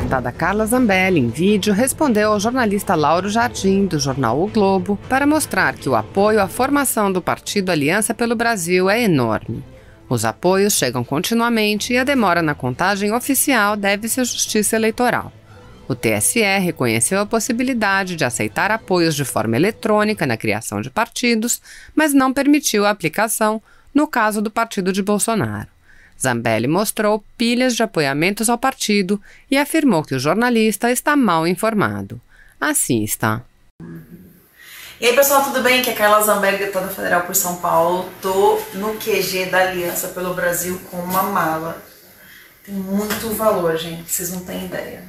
deputada Carla Zambelli, em vídeo, respondeu ao jornalista Lauro Jardim, do jornal O Globo, para mostrar que o apoio à formação do partido Aliança pelo Brasil é enorme. Os apoios chegam continuamente e a demora na contagem oficial deve-se à Justiça Eleitoral. O TSE reconheceu a possibilidade de aceitar apoios de forma eletrônica na criação de partidos, mas não permitiu a aplicação no caso do partido de Bolsonaro. Zambelli mostrou pilhas de apoiamentos ao partido e afirmou que o jornalista está mal informado. Assista. E aí, pessoal, tudo bem? Aqui é Carla Zambelli, deputada federal por São Paulo. Tô no QG da Aliança pelo Brasil com uma mala. Tem muito valor, gente, vocês não têm ideia.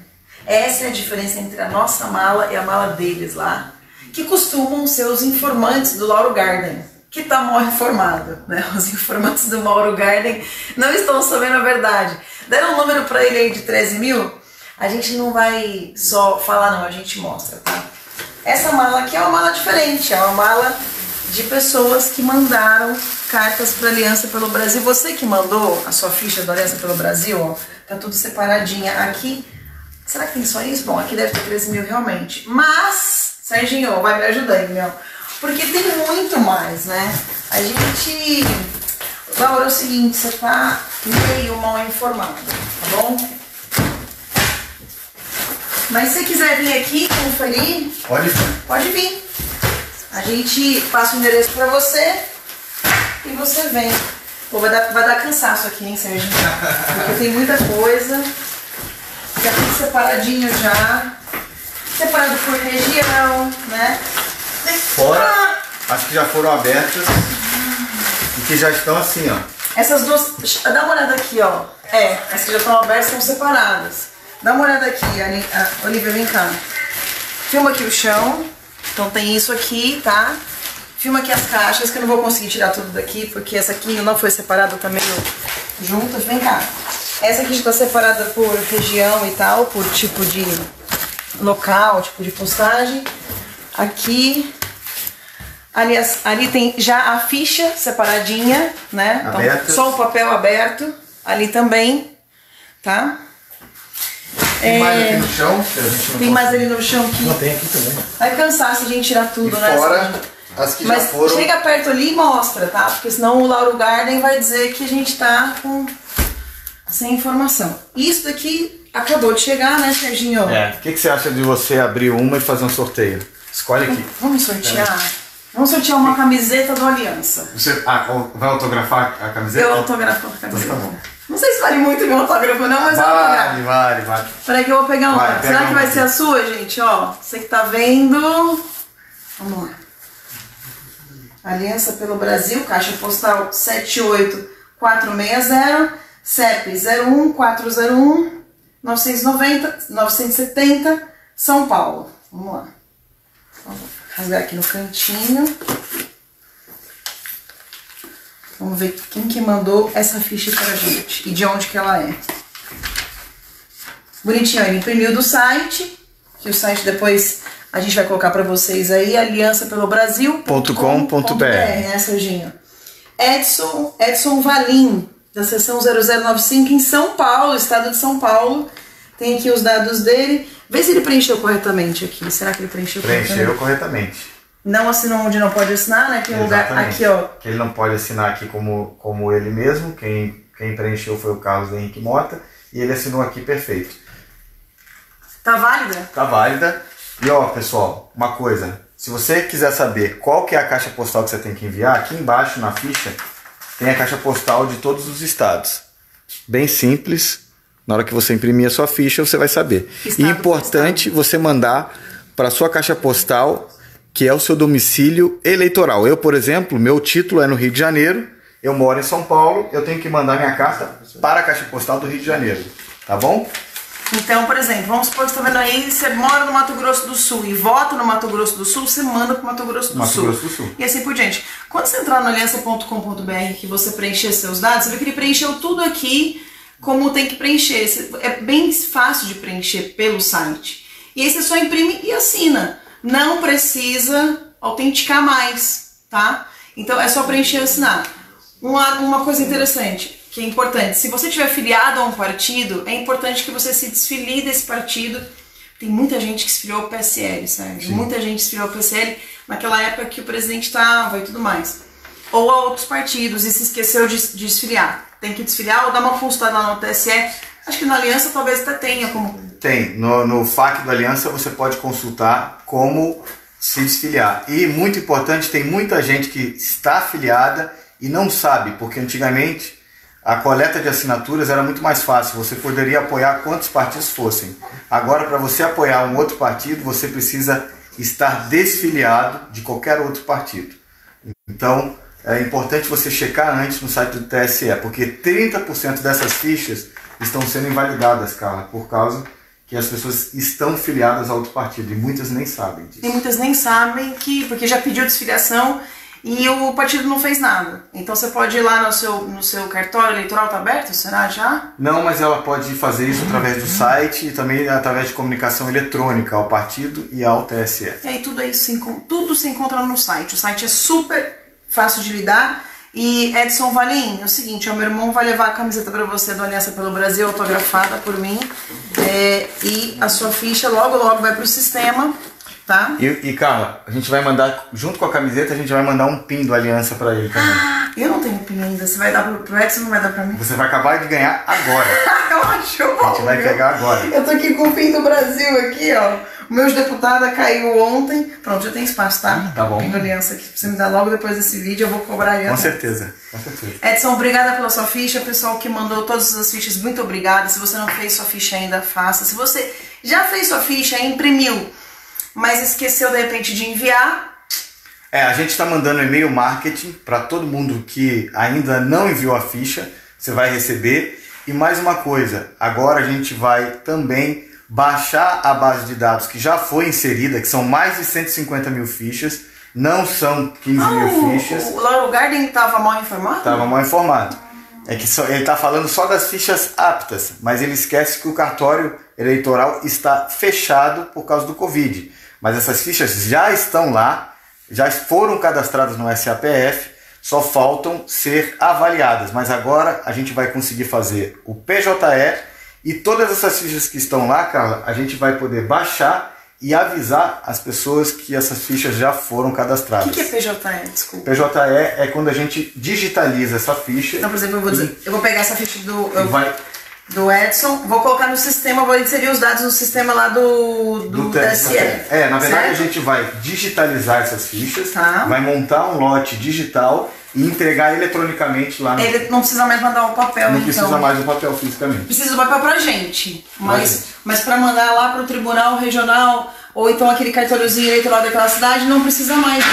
Essa é a diferença entre a nossa mala e a mala deles lá, que costumam ser os informantes do Lauro Garden, que tá mal informado, né? Os informantes do Mauro Garden não estão sabendo a verdade. Deram um número pra ele aí de 13 mil? A gente não vai só falar não, a gente mostra, tá? Essa mala aqui é uma mala diferente, é uma mala de pessoas que mandaram cartas para Aliança pelo Brasil. Você que mandou a sua ficha da Aliança pelo Brasil, ó, tá tudo separadinha aqui. Será que tem só isso? Bom, aqui deve ter 13 mil realmente. Mas, Serginho, vai me ajudar aí, meu. Porque tem muito mais, né? A gente... Laura, é o seguinte, você tá meio mal informado, tá bom? Mas se você quiser vir aqui conferir... Pode vir. Pode vir. A gente passa o endereço pra você e você vem. Pô, vai dar cansaço aqui, hein, Serginho? Porque tem muita coisa. Já tudo separadinho já. Separado por região, né? Fora as que já foram abertas e que já estão assim, ó. Essas duas, dá uma olhada aqui, ó. As que já estão abertas estão separadas. Dá uma olhada aqui, Olivia, vem cá. Filma aqui o chão. Então tem isso aqui, tá? Filma aqui as caixas, que eu não vou conseguir tirar tudo daqui, porque essa aqui não foi separada, tá meio juntas. Vem cá. Essa aqui já tá separada por região e tal, por tipo de local, tipo de postagem. Aqui, ali tem já a ficha separadinha, né? Então, só o papel aberto. Ali também, tá? Tem mais aqui no chão? Tem mais ali no chão que... Não, tem aqui também. Vai cansar se a gente tirar tudo, e né? Fora as que já foram... Mas chega perto ali e mostra, tá? Porque senão o Lauro Garden vai dizer que a gente tá sem informação. Isso daqui acabou de chegar, né, Serginho? O que você acha de você abrir uma e fazer um sorteio? Escolhe aqui. Vamos sortear? Vamos sortear uma camiseta do Aliança. Você vai autografar a camiseta? Eu autografo a camiseta. Então tá bom. Não sei se vale muito meu autógrafo não, mas eu autografo. Vale. Peraí que eu vou pegar uma. Será que vai ser a sua, gente? Ó, você que tá vendo. Vamos lá. Aliança pelo Brasil, caixa postal 78460, CEP 01401 970, São Paulo. Vamos lá. Vamos rasgar aqui no cantinho. Vamos ver quem que mandou essa ficha pra gente e de onde que ela é. Bonitinho, ele imprimiu do site, que o site depois a gente vai colocar pra vocês aí, aliançapelobrasil.com.br, né, Serginho? Edson Valim, da seção 0095 em São Paulo, estado de São Paulo. Tem aqui os dados dele. Vê se ele preencheu corretamente aqui. Será que ele preencheu corretamente? Preencheu corretamente. Não assinou onde não pode assinar, né? Tem um lugar aqui, ó. Que ele não pode assinar aqui como ele mesmo. Quem preencheu foi o Carlos Henrique Mota. E ele assinou aqui perfeito. Tá válida? Tá válida. E ó, pessoal, uma coisa. Se você quiser saber qual que é a caixa postal que você tem que enviar, aqui embaixo na ficha tem a caixa postal de todos os estados. Bem simples. Na hora que você imprimir a sua ficha, você vai saber. E é importante você mandar para a sua caixa postal, que é o seu domicílio eleitoral. Eu, por exemplo, meu título é no Rio de Janeiro, eu moro em São Paulo, eu tenho que mandar minha carta para a caixa postal do Rio de Janeiro. Tá bom? Então, por exemplo, vamos supor que você está vendo aí, você mora no Mato Grosso do Sul e vota no Mato Grosso do Sul, você manda para o Mato Grosso do Sul. E assim por diante. Quando você entrar no aliança.com.br, que você preencher seus dados, você vê que ele preencheu tudo aqui como tem que preencher. É bem fácil de preencher pelo site. E aí você só imprime e assina. Não precisa autenticar mais, tá? Então é só preencher e assinar. Uma coisa interessante, que é importante. Se você estiver filiado a um partido, é importante que você se desfilie desse partido. Tem muita gente que se filiou ao PSL, sabe? Sim. Muita gente se filiou ao PSL naquela época que o presidente estava e tudo mais. Ou a outros partidos e se esqueceu de desfiliar. Tem que desfiliar ou dar uma consultada lá no TSE. Acho que na Aliança talvez até tenha como... Tem. No FAQ do Aliança você pode consultar como se desfiliar. E muito importante, tem muita gente que está afiliada e não sabe, porque antigamente a coleta de assinaturas era muito mais fácil. Você poderia apoiar quantos partidos fossem. Agora, para você apoiar um outro partido, você precisa estar desfiliado de qualquer outro partido. Então, é importante você checar antes no site do TSE, porque 30% dessas fichas estão sendo invalidadas, Carla, por causa que as pessoas estão filiadas a outro partido, e muitas nem sabem disso. E muitas nem sabem porque já pediu desfiliação e o partido não fez nada. Então você pode ir lá no seu cartório eleitoral, tá aberto? Será já? Não, mas ela pode fazer isso através do site e também através de comunicação eletrônica ao partido e ao TSE. E aí tudo se encontra no site. O site é super fácil de lidar. E Edson Valim, é o seguinte, o meu irmão vai levar a camiseta para você do Aliança pelo Brasil, autografada por mim. E a sua ficha logo vai pro sistema. Tá? E Carla, a gente vai mandar, junto com a camiseta, a gente vai mandar um pin do Aliança pra ele também. Ah, eu não tenho pin ainda. Você vai dar pro Edson ou não vai dar pra mim? Você vai acabar de ganhar agora. Eu acho bom. A gente vai pegar agora. Eu tô aqui com o pin do Brasil aqui, ó. O meus deputada caiu ontem. Pronto, já tem espaço, tá? Tá bom. Pin do Aliança aqui. Você me dá logo depois desse vídeo, eu vou cobrar a Aliança. Com certeza, com certeza. Edson, obrigada pela sua ficha. Pessoal que mandou todas as fichas, muito obrigada. Se você não fez sua ficha ainda, faça. Se você já fez sua ficha, imprimiu, mas esqueceu de repente de enviar. A gente está mandando e-mail marketing para todo mundo que ainda não enviou a ficha. Você vai receber. E mais uma coisa, agora a gente vai também baixar a base de dados que já foi inserida, que são mais de 150 mil fichas. Não são 15 mil fichas. O Lauro Garden estava mal informado? Estava mal informado. É que ele está falando só das fichas aptas, mas ele esquece que o cartório eleitoral está fechado por causa do Covid. Mas essas fichas já estão lá, já foram cadastradas no SAPF, só faltam ser avaliadas. Mas agora a gente vai conseguir fazer o PJE e todas essas fichas que estão lá, Carla, a gente vai poder baixar e avisar as pessoas que essas fichas já foram cadastradas. O que é PJE? Desculpa. PJE é quando a gente digitaliza essa ficha. Então, por exemplo, eu vou pegar essa ficha do Edson, vou colocar no sistema, vou inserir os dados no sistema lá do TSE. Na verdade certo? a gente vai digitalizar essas fichas, tá, vai montar um lote digital e entregar eletronicamente lá no... Ele não precisa mais mandar o papel, Não precisa mais do papel fisicamente. Precisa do papel pra gente, mas pra mandar lá pro tribunal regional, ou então aquele cartóriozinho eleitoral daquela cidade, não precisa mais.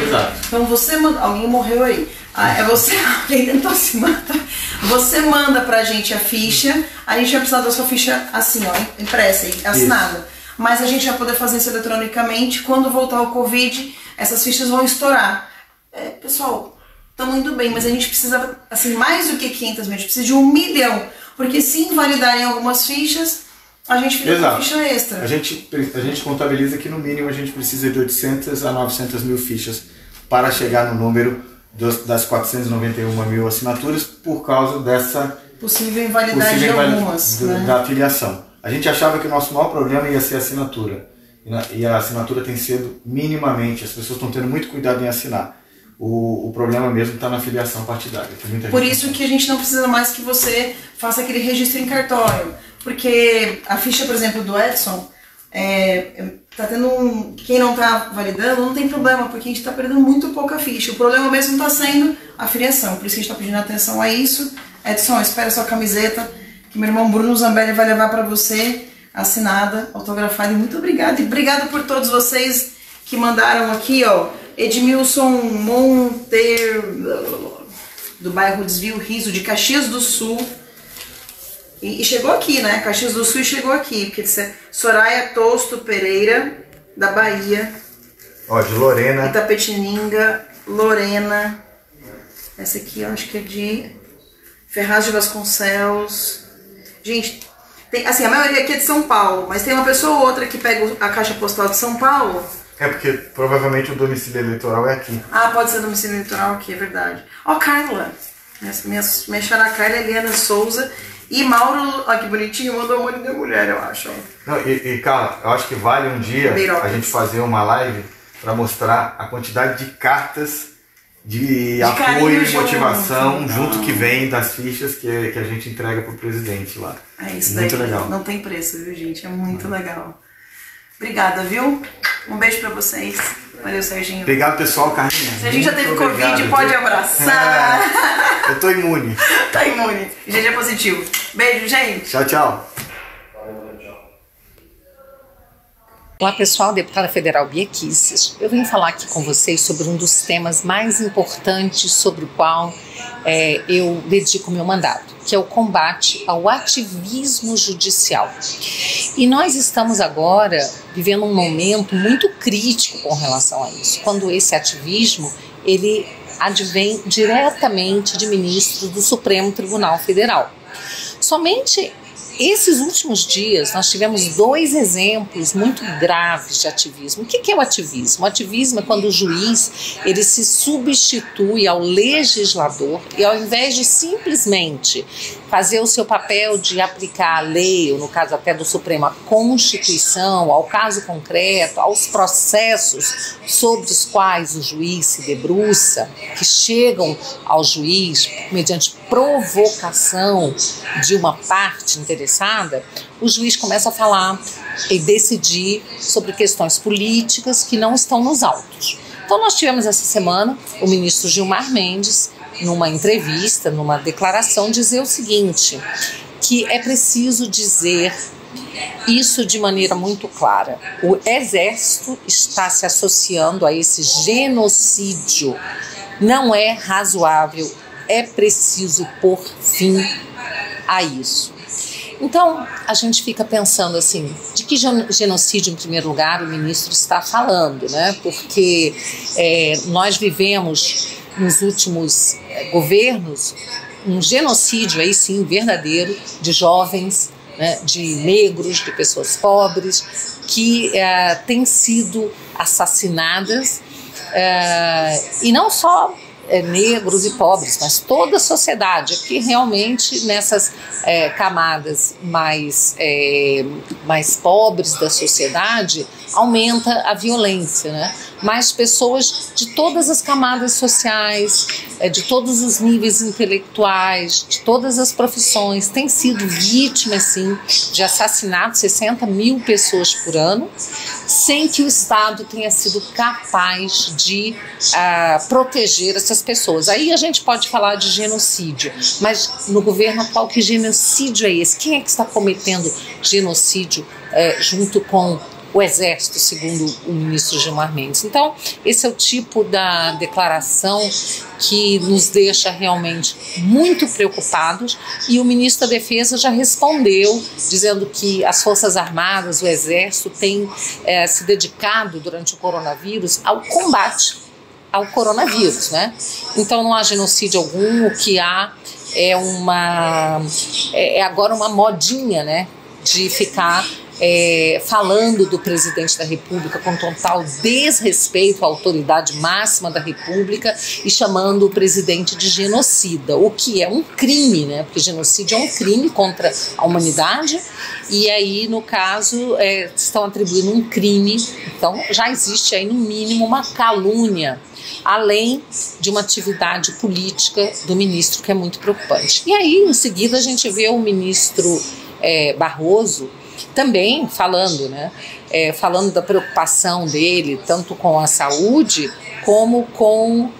Exato. Então você manda... Alguém morreu aí. Alguém tentou se matar. Você manda pra gente a ficha, a gente vai precisar da sua ficha assim, ó, impressa e assinada. Isso. Mas a gente vai poder fazer isso eletronicamente. Quando voltar o Covid, essas fichas vão estourar. Pessoal, estamos indo bem, mas a gente precisa, assim, mais do que 500 mil, a gente precisa de 1 milhão. Porque se invalidarem algumas fichas, a gente fica com ficha extra. A gente contabiliza que no mínimo a gente precisa de 800 a 900 mil fichas para chegar no número das 491 mil assinaturas por causa dessa possível invalidade de algumas, da filiação. A gente achava que o nosso maior problema ia ser a assinatura. E a assinatura tem sido minimamente, as pessoas estão tendo muito cuidado em assinar. O problema mesmo está na filiação partidária. Por isso que a gente não precisa mais que você faça aquele registro em cartório. Porque a ficha, por exemplo, do Edson, tá tendo quem não está validando, não tem problema, porque a gente está perdendo muito pouca ficha. O problema mesmo está sendo a filiação. Por isso que a gente está pedindo atenção a isso. Edson, espera a sua camiseta, que meu irmão Bruno Zambelli vai levar para você, assinada, autografada. E muito obrigada. E obrigado por todos vocês que mandaram aqui, ó. Edmilson Monteiro, do bairro Desvio Riso, de Caxias do Sul. E chegou aqui, né? Caxias do Sul e chegou aqui. Porque Soraya Tosto Pereira, da Bahia. Ó, de Lorena. Itapetininga, Lorena. Essa aqui eu acho que é de Ferraz de Vasconcelos. Gente, tem, assim, a maioria aqui é de São Paulo, mas tem uma pessoa ou outra que pega a caixa postal de São Paulo. É porque provavelmente o domicílio eleitoral é aqui. Ah, pode ser domicílio eleitoral aqui, é verdade. Ó, Carla. Minha xaracária, Eliana Souza. E Mauro, olha que bonitinho, mandou amor de mulher, eu acho. Não, Carla, eu acho que vale um dia a gente fazer uma live para mostrar a quantidade de cartas de apoio e motivação junto que vem das fichas que a gente entrega pro presidente lá. É isso muito daí. Legal. Não tem preço, viu, gente? É muito legal. Obrigada, viu? Um beijo pra vocês. Valeu, Serginho. Obrigado, pessoal. Carlinha. Serginho já teve Covid, pode abraçar. Eu tô imune. Tá imune. GG positivo. Beijo, gente. Tchau, tchau. Olá pessoal, deputada federal Bia Kicis. Eu vim falar aqui com vocês sobre um dos temas mais importantes sobre o qual eu dedico meu mandato, que é o combate ao ativismo judicial. E nós estamos agora vivendo um momento muito crítico com relação a isso, quando esse ativismo ele advém diretamente de ministros do Supremo Tribunal Federal. Somente esses últimos dias nós tivemos 2 exemplos muito graves de ativismo. O que é o ativismo? O ativismo é quando o juiz ele se substitui ao legislador e ao invés de simplesmente fazer o seu papel de aplicar a lei, ou no caso até do Supremo, a Constituição, ao caso concreto, aos processos sobre os quais o juiz se debruça, que chegam ao juiz mediante provocação de uma parte interessada, o juiz começa a falar e decidir sobre questões políticas que não estão nos autos. Então nós tivemos essa semana o ministro Gilmar Mendes, numa entrevista, numa declaração, dizer o seguinte, que é preciso dizer isso de maneira muito clara. O Exército está se associando a esse genocídio. Não é razoável, é preciso pôr fim a isso. Então, a gente fica pensando assim, de que genocídio, em primeiro lugar, o ministro está falando, né? Porque nós vivemos nos últimos governos um genocídio, aí sim, verdadeiro, de jovens, né, de negros, de pessoas pobres, que têm sido assassinadas, e não só negros e pobres, mas toda a sociedade, que realmente nessas camadas mais pobres da sociedade aumenta a violência, né? Mas pessoas de todas as camadas sociais, de todos os níveis intelectuais, de todas as profissões, têm sido vítimas, sim, de assassinatos, 60 mil pessoas por ano, sem que o Estado tenha sido capaz de proteger essas pessoas. Aí a gente pode falar de genocídio, mas no governo atual, que genocídio é esse? Quem é que está cometendo genocídio junto com o Exército, segundo o ministro Gilmar Mendes? Então, esse é o tipo da declaração que nos deixa realmente muito preocupados, e o ministro da Defesa já respondeu, dizendo que as Forças Armadas, o Exército, têm se dedicado durante o coronavírus ao combate ao coronavírus, né? Então não há genocídio algum, o que há é agora uma modinha, né, de ficar falando do presidente da República com total desrespeito à autoridade máxima da República e chamando o presidente de genocida, o que é um crime, né? Porque genocídio é um crime contra a humanidade, e aí, no caso, estão atribuindo um crime, então já existe aí no mínimo uma calúnia, além de uma atividade política do ministro, que é muito preocupante. E aí, em seguida, a gente vê o ministro Barroso também falando, né? Falando da preocupação dele, tanto com a saúde, como com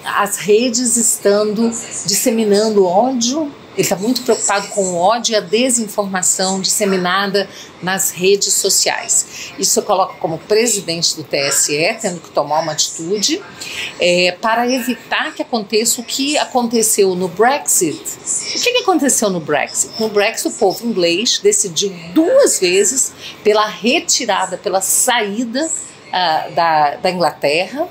as redes estando disseminando ódio. Ele está muito preocupado com o ódio e a desinformação disseminada nas redes sociais. Isso coloca como presidente do TSE tendo que tomar uma atitude para evitar que aconteça o que aconteceu no Brexit. O que aconteceu no Brexit? No Brexit, o povo inglês decidiu 2 vezes pela retirada, pela saída da Inglaterra,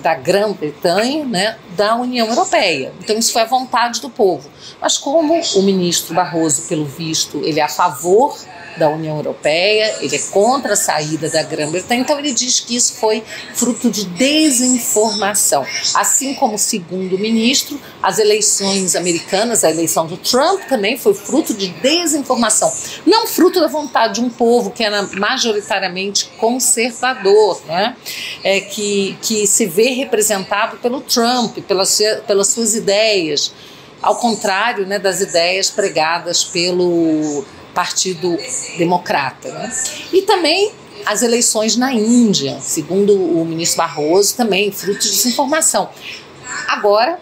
da Grã-Bretanha, né, da União Europeia. Então isso foi a vontade do povo. Mas como o ministro Barroso, pelo visto, ele é a favor da União Europeia, ele é contra a saída da Grã-Bretanha, então ele diz que isso foi fruto de desinformação. Assim como, segundo o ministro, as eleições americanas, a eleição do Trump também foi fruto de desinformação, não fruto da vontade de um povo que era majoritariamente conservador, né? Que se vê representado pelo Trump, pelas suas ideias, ao contrário, né, das ideias pregadas pelo Partido Democrata, né? E também as eleições na Índia, segundo o ministro Barroso, também fruto de desinformação. Agora,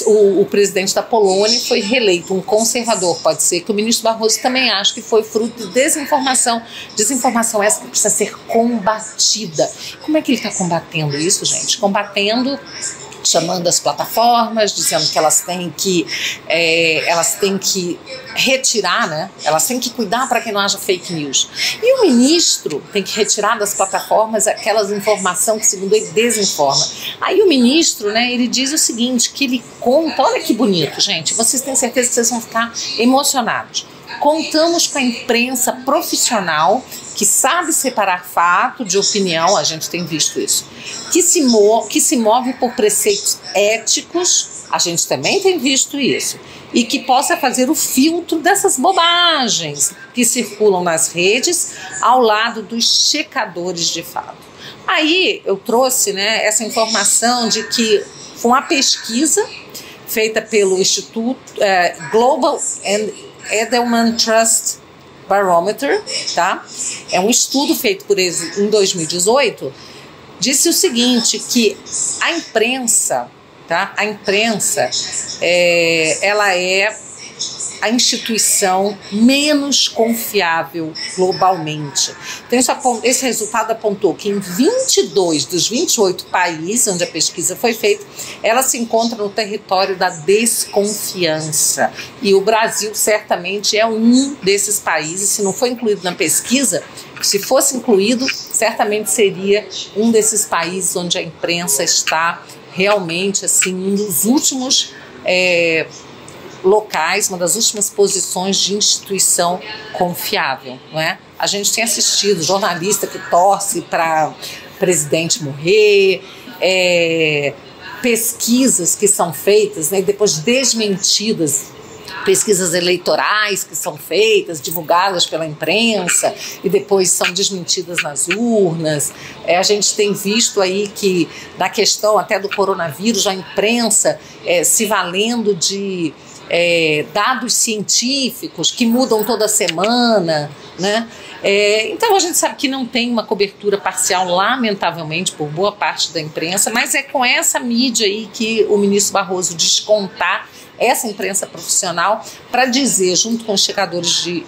o presidente da Polônia foi reeleito, um conservador. Pode ser que o ministro Barroso também ache que foi fruto de desinformação. Desinformação essa que precisa ser combatida. Como é que ele está combatendo isso, gente? Combatendo, chamando as plataformas, dizendo que elas têm que retirar, né? Elas têm que cuidar para que não haja fake news. E o ministro tem que retirar das plataformas aquelas informações que, segundo ele, desinforma. Aí o ministro, né, ele diz o seguinte, que ele conta, olha que bonito, gente, vocês têm certeza que vocês vão ficar emocionados. Contamos com a imprensa profissional que sabe separar fato de opinião, a gente tem visto isso, que se move por preceitos éticos, a gente também tem visto isso, e que possa fazer o filtro dessas bobagens que circulam nas redes ao lado dos checadores de fato. Aí eu trouxe, né, essa informação de que foi uma pesquisa feita pelo Instituto Global and Edelman Trust Barometer, tá? É um estudo feito por eles em 2018, disse o seguinte, que a imprensa, tá? A imprensa, ela é a instituição menos confiável globalmente. Então esse resultado apontou que em 22 dos 28 países onde a pesquisa foi feita, ela se encontra no território da desconfiança. E o Brasil certamente é um desses países, se não foi incluído na pesquisa, se fosse incluído, certamente seria um desses países onde a imprensa está realmente assim, um dos últimos locais, uma das últimas posições de instituição confiável, não é? A gente tem assistido jornalista que torce para presidente morrer, pesquisas que são feitas, né, e depois desmentidas, pesquisas eleitorais que são feitas, divulgadas pela imprensa e depois são desmentidas nas urnas. A gente tem visto aí que na questão até do coronavírus, a imprensa se valendo de dados científicos que mudam toda semana, né? Então a gente sabe que não tem uma cobertura parcial, lamentavelmente, por boa parte da imprensa, mas é com essa mídia aí que o ministro Barroso diz contar essa imprensa profissional para dizer, junto com os checadores de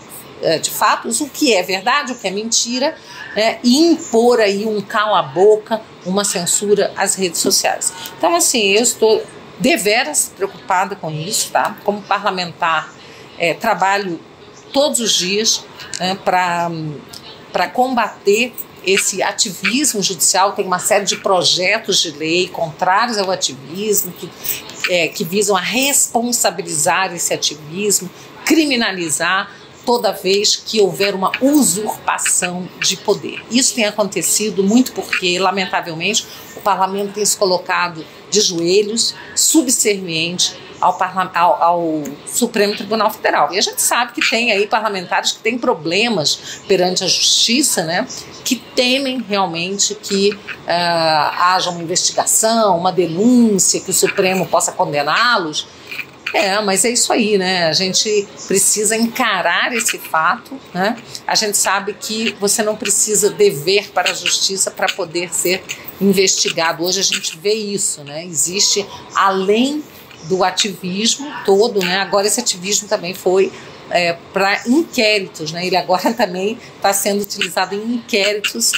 fatos, o que é verdade, o que é mentira, né, e impor aí um cala-boca, uma censura às redes sociais. Então, assim, eu estou deveras preocupada com isso, tá? Como parlamentar, trabalho todos os dias, né, para combater esse ativismo judicial. Tem uma série de projetos de lei contrários ao ativismo, que visam a responsabilizar esse ativismo, criminalizar toda vez que houver uma usurpação de poder. Isso tem acontecido muito porque, lamentavelmente, o parlamento tem se colocado de joelhos, subserviente ao Supremo Tribunal Federal. E a gente sabe que tem aí parlamentares que têm problemas perante a justiça, né, que temem realmente que haja uma investigação, uma denúncia, que o Supremo possa condená-los. Mas é isso aí, né? A gente precisa encarar esse fato, né? A gente sabe que você não precisa dever para a justiça para poder ser investigado. Hoje a gente vê isso, né? Existe, além do ativismo todo, né? Agora esse ativismo também foi para inquéritos, né? Ele agora também está sendo utilizado em inquéritos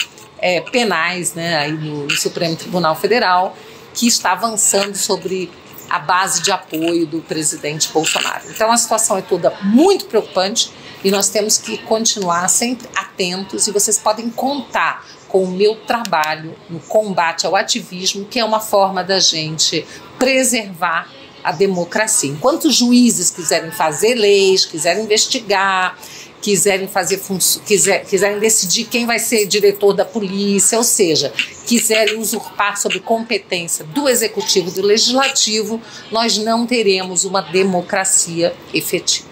penais, né? Aí no Supremo Tribunal Federal, que está avançando sobre a base de apoio do presidente Bolsonaro. Então a situação é toda muito preocupante. e nós temos que continuar sempre atentos, e vocês podem contar com o meu trabalho no combate ao ativismo, que é uma forma da gente preservar a democracia. Enquanto os juízes quiserem fazer leis, quiserem investigar, quiserem decidir quem vai ser diretor da polícia, ou seja, quiserem usurpar sobre competência do executivo e do legislativo, nós não teremos uma democracia efetiva.